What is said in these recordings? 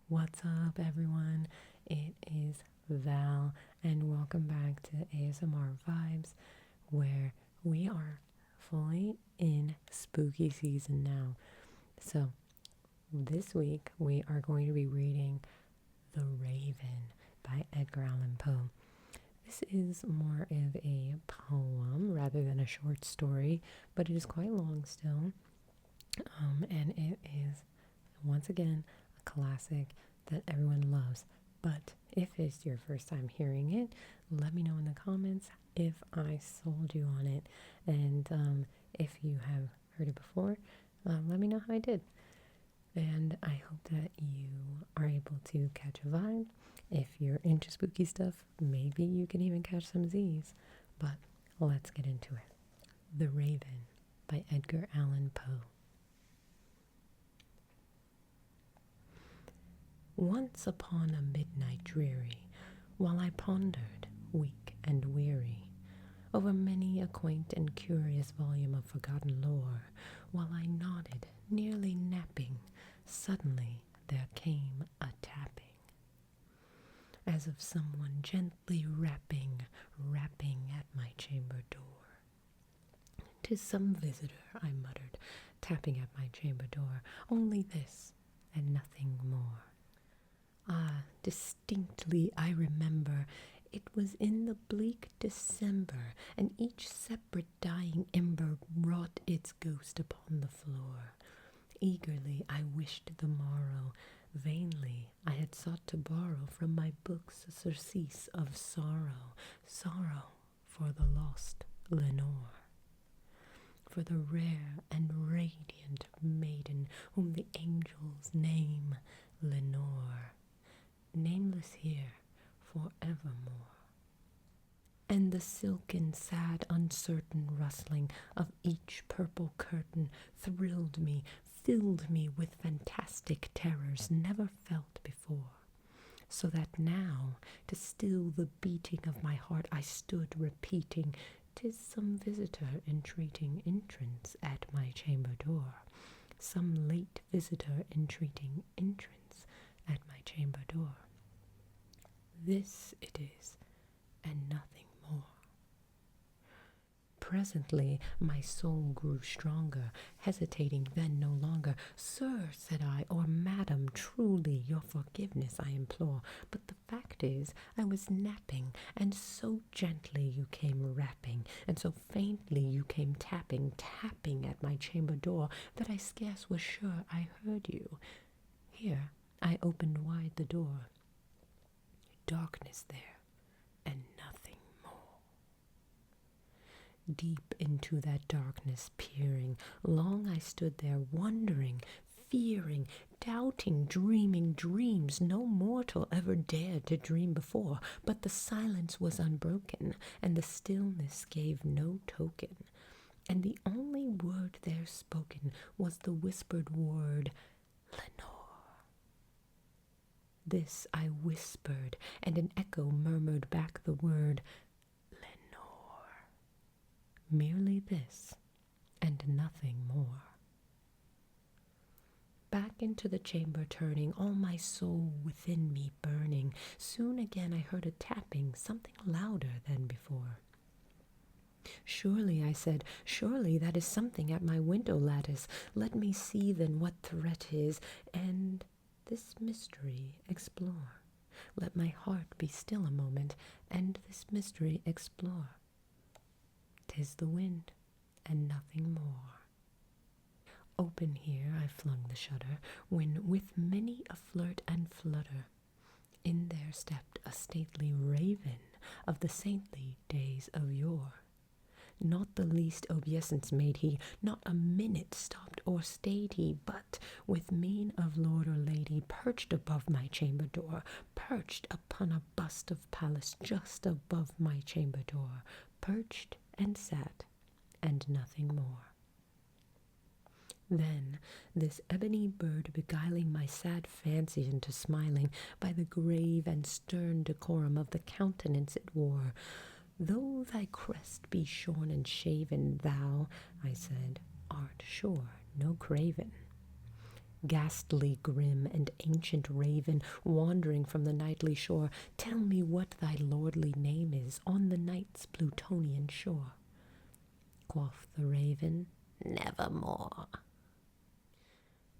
What's up, everyone? It is Val, and welcome back to ASMR Vibes, where we are fully in spooky season now. So, this week we are going to be reading The Raven by Edgar Allan Poe. This is more of a poem rather than a short story, but it is quite long still, and it is once again a classic that everyone loves. But if it's your first time hearing it, let me know in the comments if I sold you on it. And if you have heard it before, let me know how I did. And I hope that you are able to catch a vibe. If you're into spooky stuff, maybe you can even catch some Z's. But let's get into it. The Raven by Edgar Allan Poe. Once upon a midnight dreary, while I pondered, weak and weary, over many a quaint and curious volume of forgotten lore, while I nodded, nearly napping, suddenly there came a tapping, as of someone gently rapping at my chamber door. "'Tis some visitor," I muttered, tapping at my chamber door, "only this, and nothing more." Ah, distinctly I remember, it was in the bleak December, and each separate dying ember wrought its ghost upon the floor. Eagerly I wished the morrow, vainly I had sought to borrow from my books a surcease of sorrow, sorrow for the lost Lenore, for the rare and radiant maiden whom the angels name Lenore, nameless here forevermore. And the silken, sad, uncertain rustling of each purple curtain thrilled me, filled me with fantastic terrors never felt before, so that now, to still the beating of my heart, I stood repeating, "'Tis some visitor entreating entrance at my chamber door, some late visitor entreating entrance at my chamber door. This it is, and nothing more." Presently my soul grew stronger, hesitating then no longer. "Sir," said I, "or madam, truly your forgiveness I implore, but the fact is I was napping, and so gently you came rapping, and so faintly you came tapping at my chamber door, that I scarce was sure I heard you." Here I opened wide the door. Darkness there, and nothing more. Deep into that darkness peering, long I stood there, wondering, fearing, doubting, dreaming dreams no mortal ever dared to dream before. But the silence was unbroken, and the stillness gave no token, and the only word there spoken was the whispered word, "Lenore." This I whispered, and an echo murmured back the word, "Lenore." Merely this, and nothing more. Back into the chamber turning, all my soul within me burning, soon again I heard a tapping, something louder than before. "Surely," I said, "surely that is something at my window lattice. Let me see then what threat is, and this mystery explore. Let my heart be still a moment, and this mystery explore. 'Tis the wind, and nothing more." Open here I flung the shutter, when with many a flirt and flutter, in there stepped a stately raven of the saintly days of yore. Not the least obeisance made he, not a minute stopped or stayed he, but, with mien of lord or lady, perched above my chamber door, perched upon a bust of Pallas just above my chamber door, perched and sat, and nothing more. Then this ebony bird, beguiling my sad fancy into smiling, by the grave and stern decorum of the countenance it wore, "Though thy crest be shorn and shaven, thou," I said, "art sure no craven. ghastly, grim, and ancient raven, wandering from the nightly shore, tell me what thy lordly name is on the night's Plutonian shore. Quoth the raven, Nevermore.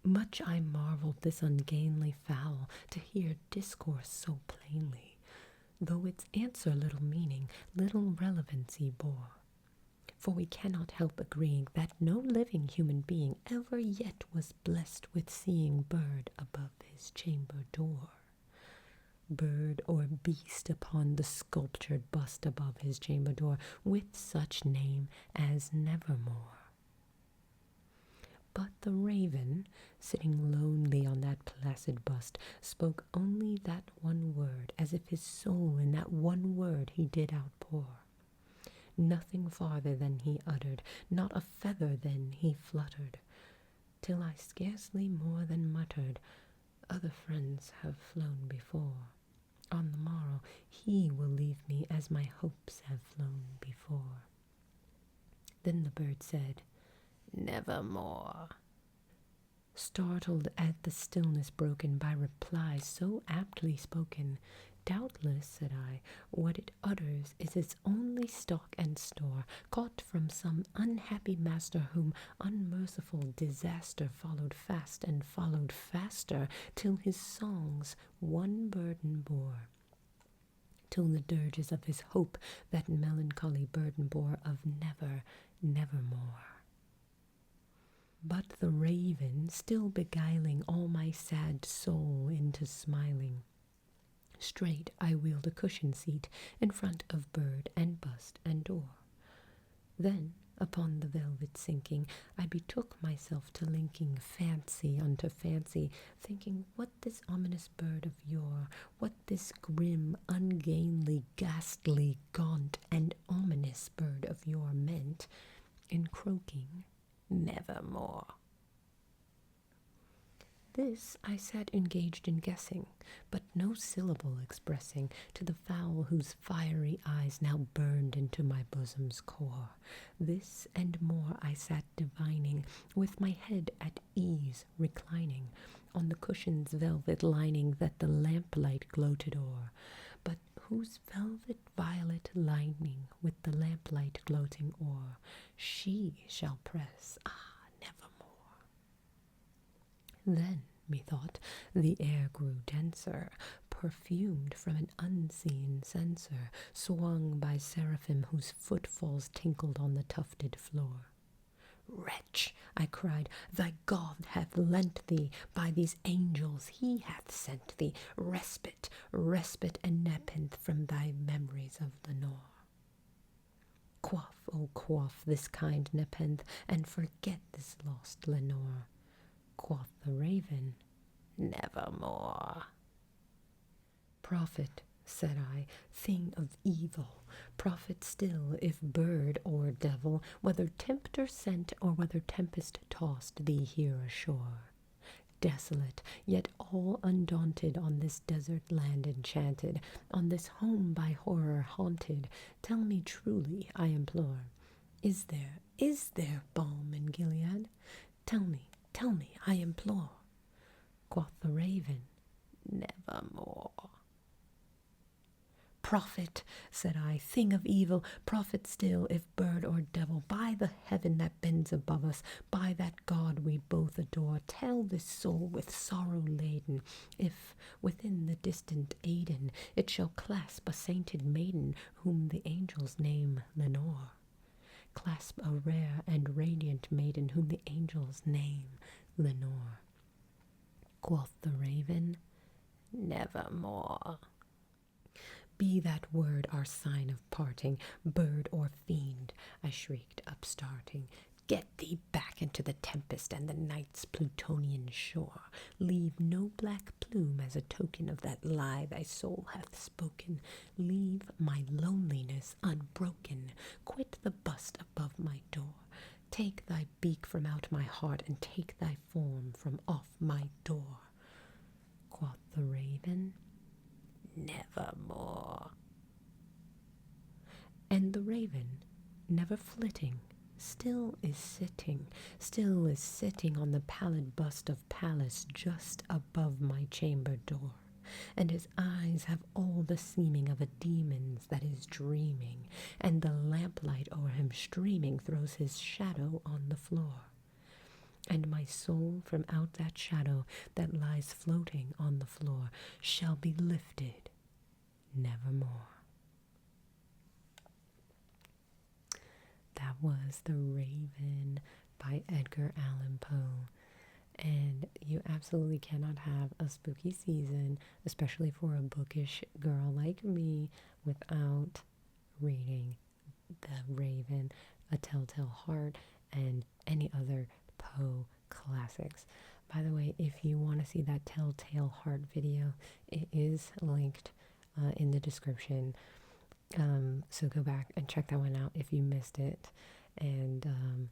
Much I marvelled this ungainly fowl to hear discourse so plainly, though its answer little meaning, little relevancy bore. For we cannot help agreeing that no living human being ever yet was blessed with seeing bird above his chamber door. Bird or beast upon the sculptured bust above his chamber door, with such name as Nevermore. But the raven, sitting lonely on that placid bust, spoke only that one word, as if his soul in that one word he did outpour. Nothing farther than he uttered, not a feather then he fluttered, till I scarcely more than muttered, Other friends have flown before. On the morrow he will leave me as my hopes have flown before. Then the bird said, Nevermore. Startled at the stillness broken by replies so aptly spoken, Doubtless, said I, what it utters is its only stock and store, caught from some unhappy master whom unmerciful disaster followed fast and followed faster, till his songs one burden bore. Till the dirges of his hope that melancholy burden bore of never, nevermore. But the raven, still beguiling all my sad soul into smiling, straight I wheeled a cushion seat in front of bird and bust and door. Then, upon the velvet sinking, I betook myself to linking fancy unto fancy, thinking what this ominous bird of yore, what this grim, ungainly, ghastly, gaunt, and ominous bird of yore meant in croaking Nevermore. This I sat engaged in guessing, but no syllable expressing to the fowl whose fiery eyes now burned into my bosom's core. This and more I sat divining, with my head at ease reclining on the cushion's velvet lining that the lamplight gloated o'er, but whose velvet violet lining with the lamplight gloating o'er she shall press, nevermore. Then, methought, the air grew denser, perfumed from an unseen censer, swung by seraphim whose footfalls tinkled on the tufted floor. Wretch, I cried, thy God hath lent thee, by these angels he hath sent thee, respite, respite and nepenthe from thy memories of Lenore. Quaff, oh quaff this kind nepenthe, and forget this lost Lenore. Quoth the raven, Nevermore. Prophet, said I, thing of evil, prophet still, if bird or devil, whether tempter sent or whether tempest tossed thee here ashore. Desolate, yet all undaunted on this desert land enchanted, on this home by horror haunted, tell me truly, I implore, is there balm in Gilead? Tell me, I implore. Quoth the raven, Nevermore. Prophet, said I, thing of evil, prophet still, if bird or devil, by the heaven that bends above us, by that God we both adore, tell this soul with sorrow laden, if, within the distant Aidenn, it shall clasp a sainted maiden, whom the angels name Lenore. Clasp a rare and radiant maiden, whom the angels name Lenore. Quoth the raven, Nevermore. Be that word our sign of parting, bird or fiend, I shrieked, upstarting. Get thee back into the tempest and the night's Plutonian shore. Leave no black plume as a token of that lie thy soul hath spoken. Leave my loneliness unbroken. Quit the bust above my door. Take thy beak from out my heart, and take thy form from off my door. Quoth the raven, Nevermore. And the raven, never flitting, still is sitting on the pallid bust of Pallas just above my chamber door, and his eyes have all the seeming of a demon's that is dreaming, and the lamplight o'er him streaming throws his shadow on the floor. And my soul from out that shadow that lies floating on the floor shall be lifted nevermore. That was The Raven by Edgar Allan Poe. And you absolutely cannot have a spooky season, especially for a bookish girl like me, without reading The Raven, A Telltale Heart, and any other Poe classics. By the way, if you want to see that Telltale Heart video, it is linked in the description. So go back and check that one out if you missed it. And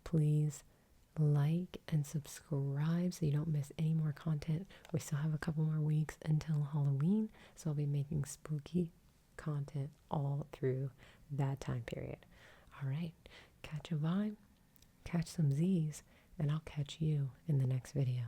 please like and subscribe so you don't miss any more content. We still have a couple more weeks until Halloween, so I'll be making spooky content all through that time period. All right, catch a vibe, catch some Z's, and I'll catch you in the next video.